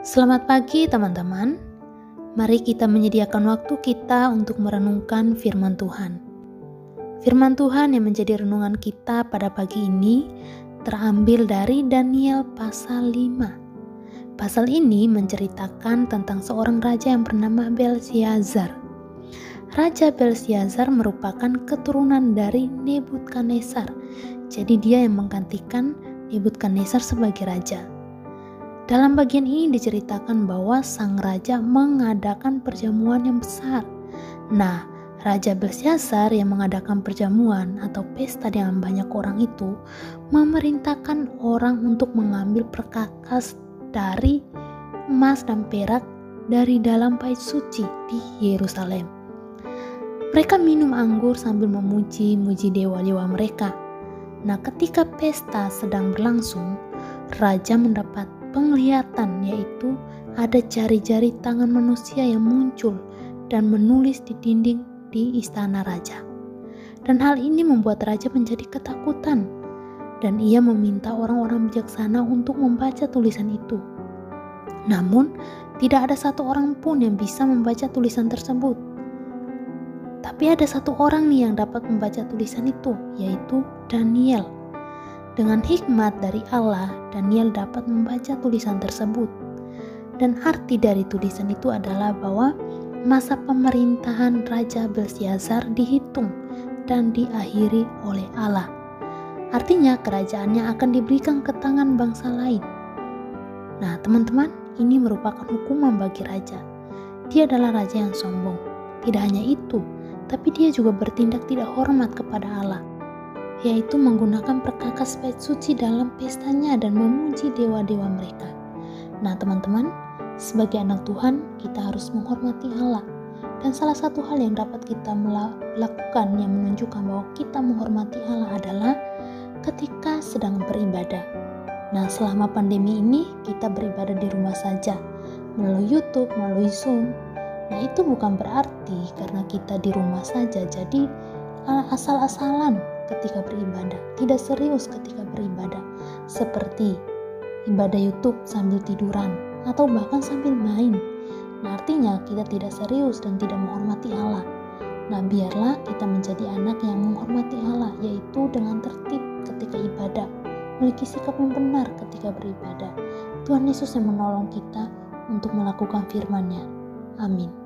Selamat pagi teman-teman. Mari kita menyediakan waktu kita untuk merenungkan firman Tuhan. Firman Tuhan yang menjadi renungan kita pada pagi ini terambil dari Daniel pasal 5. Pasal ini menceritakan tentang seorang raja yang bernama Belsyazar. Raja Belsyazar merupakan keturunan dari Nebukadnezar. Jadi dia yang menggantikan Nebukadnezar sebagai raja. Dalam bagian ini diceritakan bahwa sang raja mengadakan perjamuan yang besar. Nah, Raja Belsyazar yang mengadakan perjamuan atau pesta dengan banyak orang itu memerintahkan orang untuk mengambil perkakas dari emas dan perak dari dalam bait suci di Yerusalem. Mereka minum anggur sambil memuji-muji dewa-dewa mereka. Nah, ketika pesta sedang berlangsung, raja mendapat penglihatan, yaitu ada jari-jari tangan manusia yang muncul dan menulis di dinding di istana raja. Dan hal ini membuat raja menjadi ketakutan, dan ia meminta orang-orang bijaksana untuk membaca tulisan itu. Namun, tidak ada satu orang pun yang bisa membaca tulisan tersebut. Tapi ada satu orang nih yang dapat membaca tulisan itu, yaitu Daniel. Dengan hikmat dari Allah, Daniel dapat membaca tulisan tersebut. Dan arti dari tulisan itu adalah bahwa masa pemerintahan Raja Belsyazar dihitung dan diakhiri oleh Allah. Artinya kerajaannya akan diberikan ke tangan bangsa lain. Nah teman-teman, ini merupakan hukuman bagi raja. Dia adalah raja yang sombong. Tidak hanya itu, tapi dia juga bertindak tidak hormat kepada Allah, yaitu menggunakan perkakas bait suci dalam pestanya dan memuji dewa-dewa mereka. Nah teman-teman, sebagai anak Tuhan, kita harus menghormati Allah. Dan salah satu hal yang dapat kita lakukan yang menunjukkan bahwa kita menghormati Allah adalah ketika sedang beribadah. Nah selama pandemi ini, kita beribadah di rumah saja, melalui YouTube, melalui Zoom. Nah itu bukan berarti karena kita di rumah saja, jadi asal-asalan ketika beribadah, tidak serius ketika beribadah, seperti ibadah YouTube sambil tiduran atau bahkan sambil main. Nah, artinya kita tidak serius dan tidak menghormati Allah. Nah, biarlah kita menjadi anak yang menghormati Allah, yaitu dengan tertib ketika ibadah, memiliki sikap yang benar ketika beribadah. Tuhan Yesus yang menolong kita untuk melakukan firman-Nya. Amin.